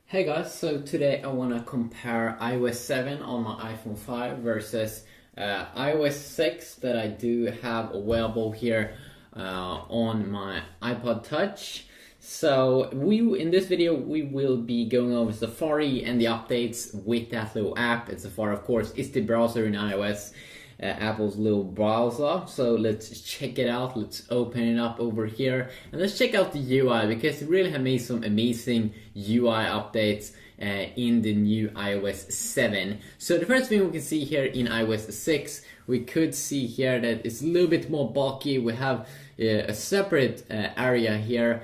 Hey guys, so today I want to compare iOS 7 on my iPhone 5 versus iOS 6 that I do have available here on my iPod Touch. So in this video we will be going over Safari and the updates with that little app. And Safari, of course, is the browser in iOS. Apple's little browser. So let's check it out. Let's open it up over here and let's check out the UI, because it really have made some amazing UI updates in the new iOS 7. So the first thing we can see here in iOS 6, we could see here that it's a little bit more bulky. We have a separate area here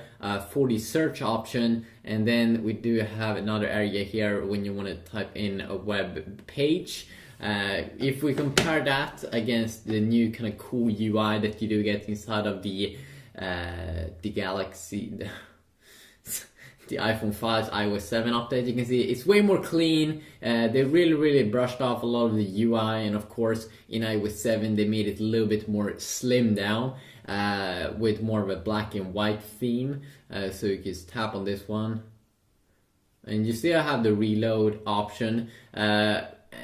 for the search option, and then we do have another area here when you want to type in a web page. If we compare that against the new kind of cool UI that you do get inside of the Galaxy, the iPhone 5's iOS 7 update, you can see it's way more clean. They really brushed off a lot of the UI, and of course in iOS 7 they made it a little bit more slimmed down with more of a black and white theme. So you can just tap on this one and you still have the reload option.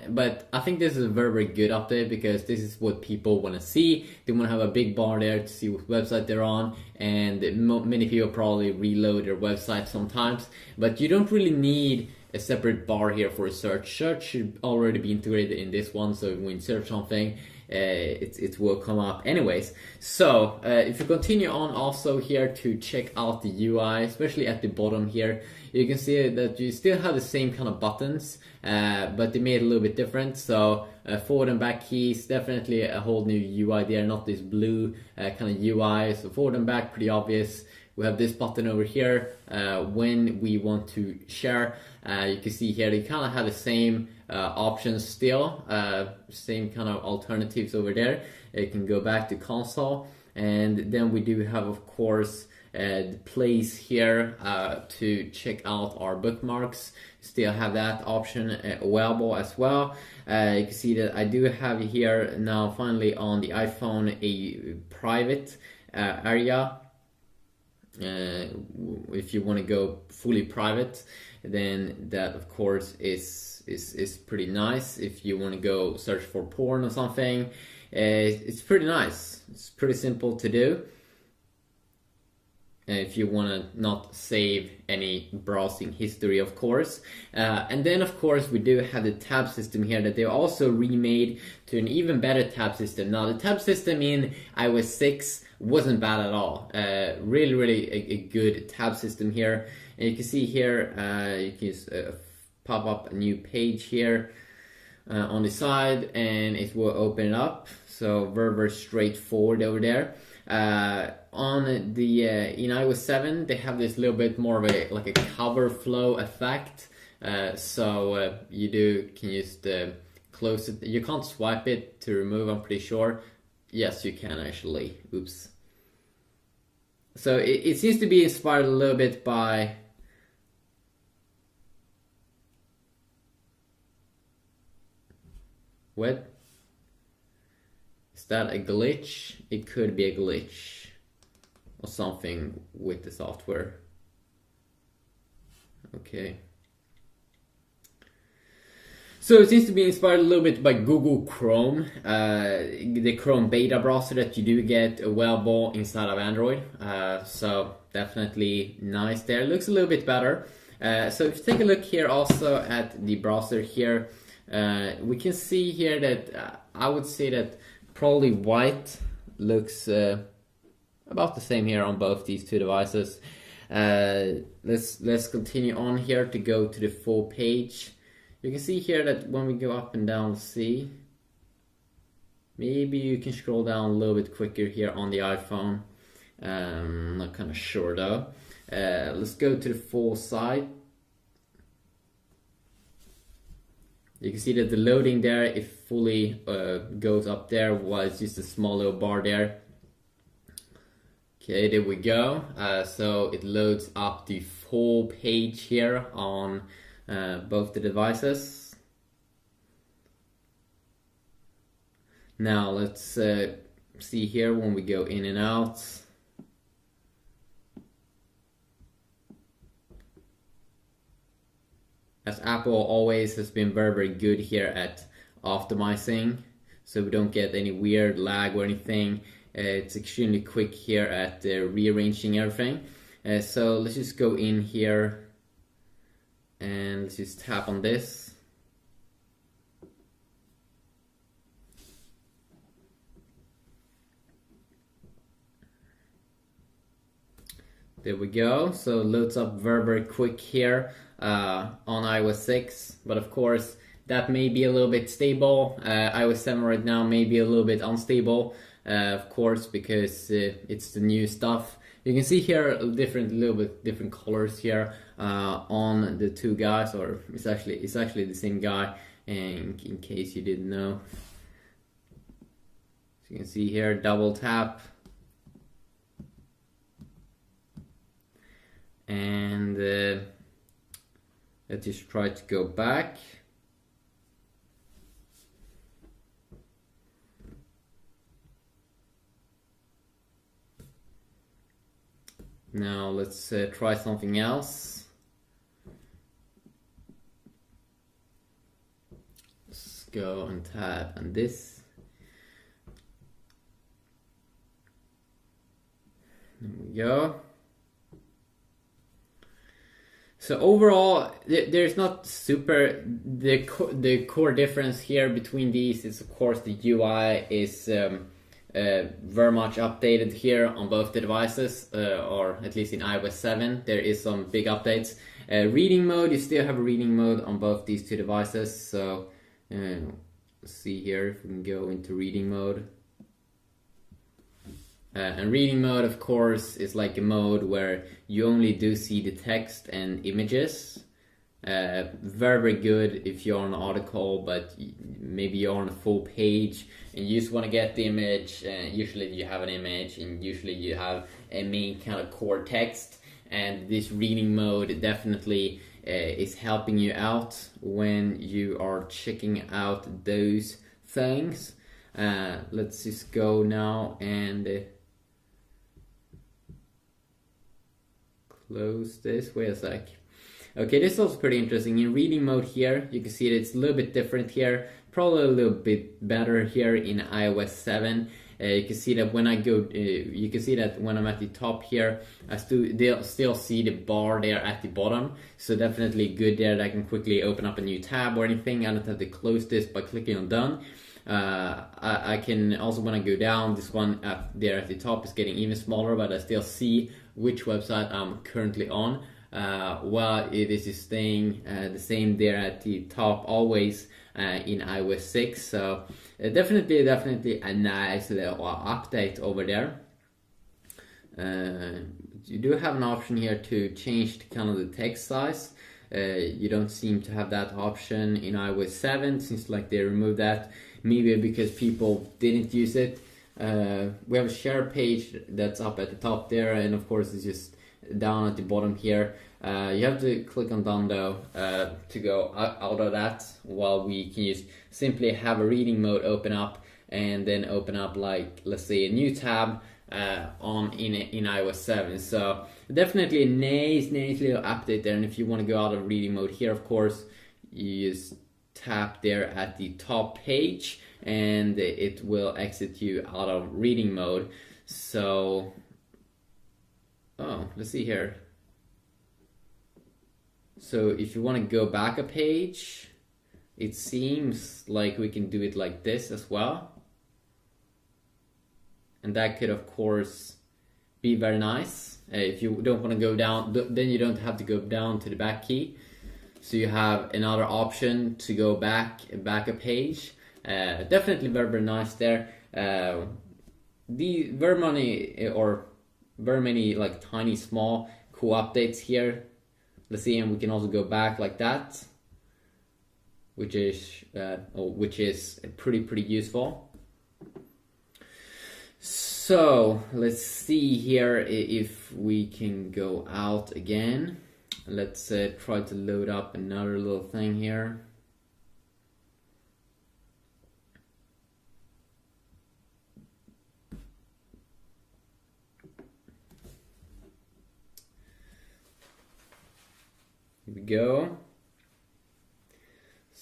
But I think this is a very good update, because this is what people want to see. They want to have a big bar there to see what website they're on, and many people probably reload their website sometimes, but you don't really need a separate bar here for a search. Search should already be integrated in this one, so when you search something, it will come up anyways. So if you continue on also here to check out the UI, especially at the bottom here, you can see that you still have the same kind of buttons, but they made it a little bit different. So forward and back keys, definitely a whole new UI there, not this blue kind of UI. So forward and back, pretty obvious. We have this button over here when we want to share. You can see here they kind of have the same options still, same kind of alternatives over there. You can go back to console, and then we do have, of course, the place here to check out our bookmarks. Still have that option available as well. You can see that I do have here now finally on the iPhone a private area. If you want to go fully private, then that of course is pretty nice. If you want to go search for porn or something, it's pretty nice. It's pretty simple to do. If you want to not save any browsing history, of course. And then of course we do have the tab system here that they also remade to an even better tab system. Now the tab system in iOS 6 wasn't bad at all. Really a good tab system here. And you can see here, you can just pop up a new page here on the side, and it will open it up. So very straightforward over there. On the in iOS 7 they have this little bit more of a cover flow effect. So you can just close it. You can't swipe it to remove, I'm pretty sure. Yes, you can actually. Oops. So it seems to be inspired a little bit by what? Is that a glitch? It could be a glitch or something with the software. Okay. So it seems to be inspired a little bit by Google Chrome, the Chrome beta browser that you do get available inside of Android. So definitely nice there. Looks a little bit better. So if you take a look here also at the browser here, we can see here that I would say that probably white looks about the same here on both these two devices. Let's continue on here to go to the full page. You can see here that when we go up and down, see, maybe you can scroll down a little bit quicker here on the iPhone. Not kind of sure though. Let's go to the full site. You can see that the loading there, it fully goes up there, while it's just a small little bar there. Okay, there we go. So it loads up the full page here on both the devices. Now let's see here when we go in and out. as Apple always has been very good here at optimizing, so we don't get any weird lag or anything. It's extremely quick here at rearranging everything. So let's just go in here and let's just tap on this. There we go. So it loads up very quick here on iOS 6, but of course that may be a little bit stable. iOS 7 right now may be a little bit unstable, of course, because it's the new stuff. You can see here a little bit different colors here on the two guys, or it's actually the same guy. And in case you didn't know, so you can see here, double tap. And let's just try to go back. Now let's try something else. Let's go and tap on this. There we go. So overall, there's not super the core difference here between these is of course the UI is very much updated here on both the devices, or at least in iOS 7 there is some big updates. Reading mode, you still have a reading mode on both these two devices. So let's see here if we can go into reading mode. And reading mode, of course, is like a mode where you only do see the text and images. Very good if you're on an article, but maybe you're on a full page and you just want to get the image. Usually you have an image and usually you have a main kind of core text. And this reading mode definitely is helping you out when you are checking out those things. Let's just go now and close this. Wait a sec. Okay, this is also pretty interesting. In reading mode here, you can see that it's a little bit different here. Probably a little bit better here in iOS 7. You can see that when I go, you can see that when I'm at the top here, I still see the bar there at the bottom. So definitely good there that I can quickly open up a new tab or anything. I don't have to close this by clicking on done. I can also, when I go down, this one up there at the top is getting even smaller, but I still see which website I'm currently on. While it is staying the same there at the top always in iOS 6. So definitely a nice little update over there. You do have an option here to change kind of the text size. You don't seem to have that option in iOS 7. Seems like they removed that, maybe because people didn't use it. We have a share page that's up at the top there, and of course it's just down at the bottom here. You have to click on done though to go out of that, while we can just simply have a reading mode open up and then open up, like, let's say a new tab in iOS 7. So definitely a nice little update there. And if you want to go out of reading mode here, of course you just tap there at the top page and it will exit you out of reading mode. So let's see here. So if you want to go back a page, it seems like we can do it like this as well. And that could of course be very nice. If you don't want to go down, then you don't have to go down to the back key. So you have another option to go back a page. Definitely very nice there. The very many like tiny small cool updates here. Let's see, and we can also go back like that, which is pretty useful. So let's see here if we can go out again. Let's try to load up another little thing here. Here we go.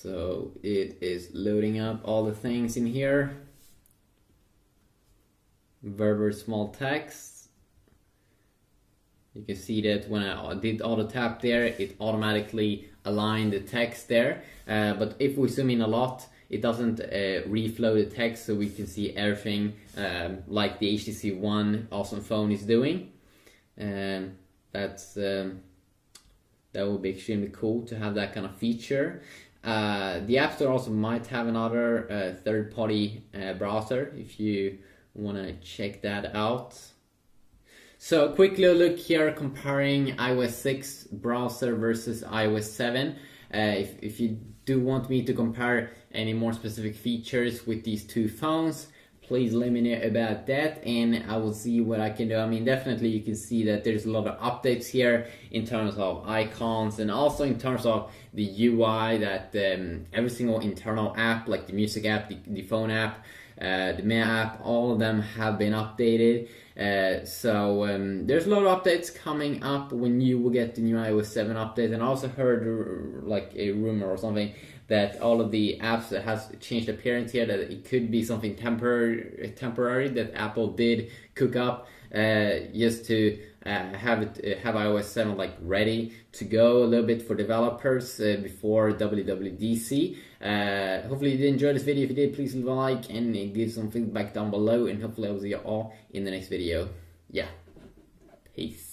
So it is loading up all the things in here. Very small text. You can see that when I did auto tap there, it automatically aligned the text there. But if we zoom in a lot, it doesn't reflow the text, so we can see everything like the HTC One awesome phone is doing. That would be extremely cool to have that kind of feature. The App Store also might have another third-party browser if you want to check that out. So quickly look here comparing iOS 6 browser versus iOS 7. If you do want me to compare any more specific features with these two phones, please let me know about that and I will see what I can do. I mean, definitely you can see that there's a lot of updates here in terms of icons and also in terms of the UI, that every single internal app, like the music app, the phone app, the mail app, all of them have been updated. So there's a lot of updates coming up when you will get the new iOS 7 update. And I also heard like a rumor or something that all of the apps that has changed appearance here, that it could be something temporary that Apple did cook up just to have iOS 7 like ready to go a little bit for developers before WWDC. Hopefully you did enjoy this video. If you did, please leave a like and give some feedback down below, and hopefully I will see you all in the next video. Yeah, peace.